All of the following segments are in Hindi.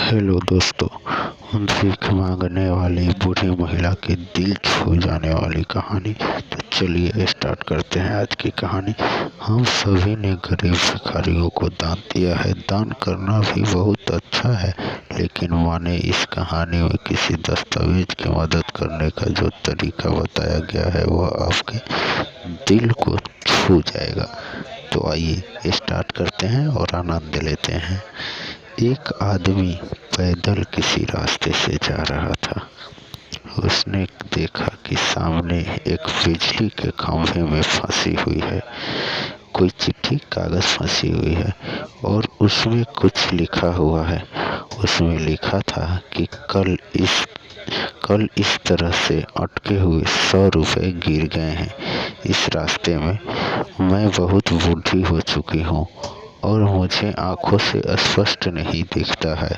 हेलो दोस्तों, भीख मांगने वाली बूढ़ी महिला के दिल छू जाने वाली कहानी। तो चलिए स्टार्ट करते हैं आज की कहानी। हम सभी ने गरीब भिखारियों को दान दिया है। दान करना भी बहुत अच्छा है, लेकिन माने इस कहानी में किसी दस्तावेज की मदद करने का जो तरीका बताया गया है वह आपके दिल को छू जाएगा। तो आइए स्टार्ट करते हैं और आनंद लेते हैं। एक आदमी पैदल किसी रास्ते से जा रहा था। उसने देखा कि सामने एक बिजली के खंभे में फंसी हुई है कोई चिट्ठी, कागज फंसी हुई है और उसमें कुछ लिखा हुआ है। उसमें लिखा था कि कल इस तरह से अटके हुए 100 रुपये गिर गए हैं इस रास्ते में। मैं बहुत बूढ़ी हो चुकी हूँ और मुझे आंखों से स्पष्ट नहीं दिखता है।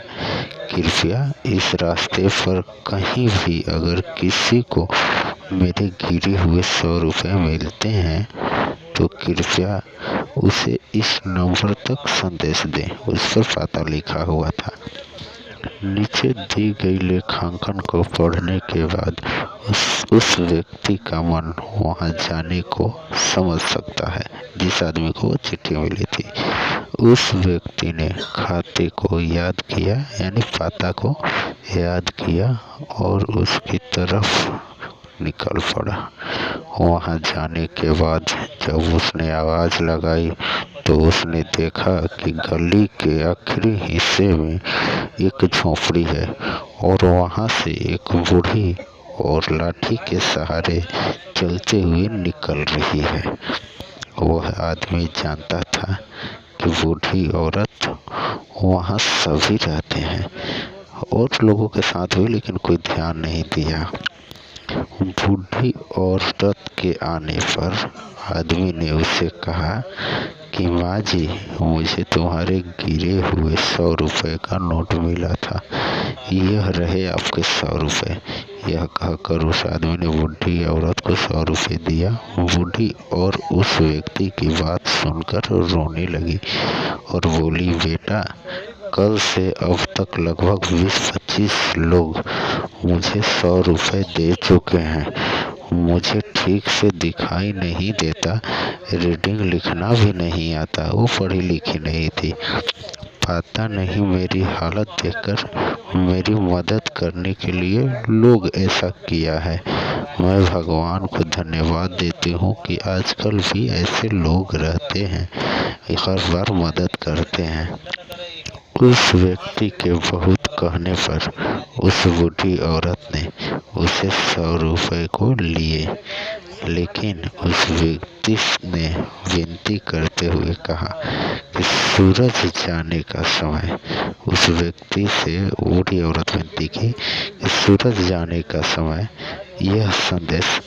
कृपया इस रास्ते पर कहीं भी अगर किसी को मेरे गिरे हुए 100 रुपये मिलते हैं तो कृपया उसे इस नंबर तक संदेश दें। उस पर पता लिखा हुआ था। नीचे दी गई लेखांकन को पढ़ने के बाद उस व्यक्ति का मन वहां जाने को समझ सकता है जिस आदमी को वो चिट्ठी मिली थी। उस व्यक्ति ने खाते को याद किया, यानी पता को याद किया और उसकी तरफ निकल पड़ा। वहां जाने के बाद जब उसने आवाज़ लगाई तो उसने देखा कि गली के आखिरी हिस्से में एक झोपड़ी है और वहां से एक बूढ़ी और लाठी के सहारे चलते हुए निकल रही है। वह आदमी जानता था कि बूढ़ी औरत वहां सभी रहते हैं और लोगों के साथ भी, लेकिन कोई ध्यान नहीं दिया। बूढ़ी औरत के आने पर आदमी ने उसे कहा कि माँ जी, मुझे तुम्हारे गिरे हुए 100 रुपये का नोट मिला था, यह रहे आपके 100 रुपये। यह कहकर उस आदमी ने बूढ़ी औरत को 100 रुपये दिया। बूढ़ी और उस व्यक्ति की बात सुनकर रोने लगी और बोली, बेटा, कल से अब तक लगभग 20-25 लोग मुझे 100 रुपये दे चुके हैं। मुझे ठीक से दिखाई नहीं देता, रीडिंग लिखना भी नहीं आता, वो पढ़ी लिखी नहीं थी। पता नहीं मेरी हालत देखकर मेरी मदद करने के लिए लोग ऐसा किया है। मैं भगवान को धन्यवाद देती हूँ कि आजकल भी ऐसे लोग रहते हैं, हर बार मदद करते हैं। उस व्यक्ति के बहुत कहने पर उस बूढ़ी औरत ने उसे 100 रुपये को लिए, लेकिन उस व्यक्ति ने विनती करते हुए कहा कि सूरज जाने का समय, उस व्यक्ति से बूढ़ी औरत विनती की कि सूरज जाने का समय यह संदेश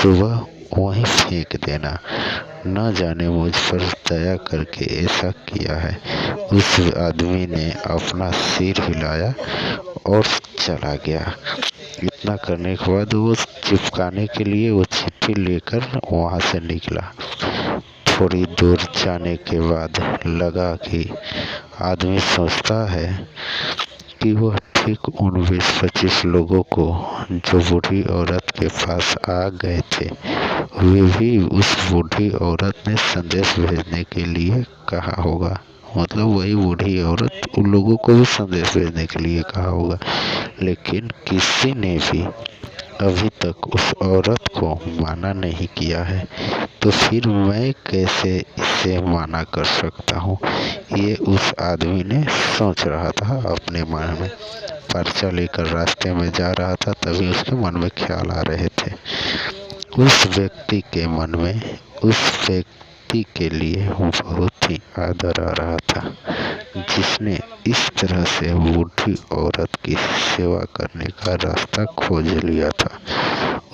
सुबह वहीं फेंक देना। न जाने मुझ पर दया करके ऐसा किया है। उस आदमी ने अपना सिर हिलाया और चला गया। इतना करने के बाद वो चिपकाने के लिए वो चिट्ठी लेकर वहां से निकला। थोड़ी दूर जाने के बाद लगा कि आदमी सोचता है कि वह ठीक उन 20-25 लोगों को जो बूढ़ी औरत के पास आ गए थे, वे भी उस बूढ़ी औरत ने संदेश भेजने के लिए कहा होगा। मतलब वही बूढ़ी औरत उन लोगों को भी संदेश भेजने के लिए कहा होगा, लेकिन किसी ने भी अभी तक उस औरत को माना नहीं किया है। तो फिर मैं कैसे इसे माना कर सकता हूँ, ये उस आदमी ने सोच रहा था अपने मन में। पर्चा लेकर रास्ते में जा रहा था, तभी उसके मन में ख्याल आ रहे थे। उस व्यक्ति के मन में उस व्यक्ति के लिए बहुत ही आदर आ रहा था जिसने इस तरह से बूढ़ी औरत की सेवा करने का रास्ता खोज लिया था।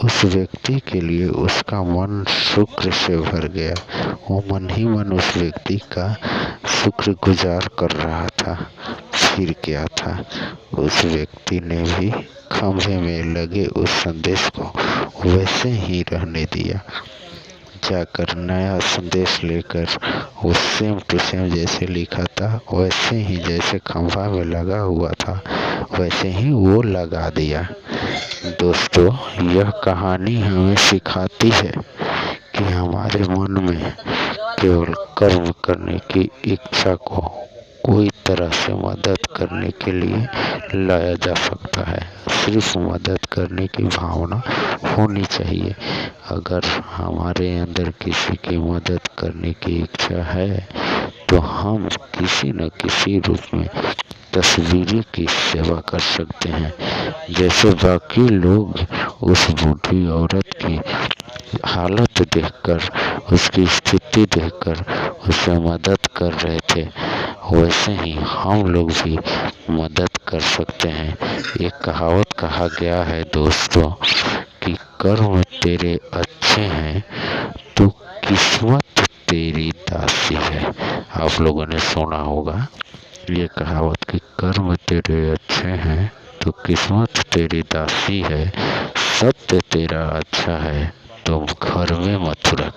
उस व्यक्ति के लिए उसका मन शुक्र से भर गया। वो मन ही मन उस व्यक्ति का शुक्रगुजार कर रहा था। फिर क्या था, उस व्यक्ति ने भी खंभे में लगे उस संदेश को वैसे ही रहने दिया जाकर नया संदेश लेकर वो सेम टू सेम जैसे लिखा था वैसे ही जैसे खंभा में लगा हुआ था वैसे ही वो लगा दिया। दोस्तों, यह कहानी हमें सिखाती है कि हमारे मन में केवल कर्म करने की इच्छा को कोई तरह से मदद करने के लिए लाया जा सकता है। सिर्फ मदद करने की भावना होनी चाहिए। अगर हमारे अंदर किसी की मदद करने की इच्छा है तो हम किसी न किसी रूप में तस्वीरों की सेवा कर सकते हैं। जैसे बाकी लोग उस बूढ़ी औरत की हालत देखकर, उसकी स्थिति देखकर उसे मदद कर रहे थे, वैसे ही हम लोग भी मदद कर सकते हैं। एक कहावत कहा गया है दोस्तों कि कर्म तेरे अच्छे हैं तो किस्मत तेरी दासी है। आप लोगों ने सुना होगा ये कहावत कि कर्म तेरे अच्छे हैं तो किस्मत तेरी दासी है, सत्य तेरा अच्छा है तो घर में मथुरा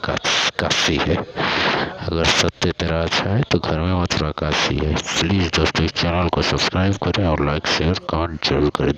काशी है। अगर सत्य तेरा अच्छा है तो घर में मथुरा काशी है। प्लीज़ दोस्तों, इस चैनल को सब्सक्राइब करें और लाइक शेयर कमेंट जरूर करें।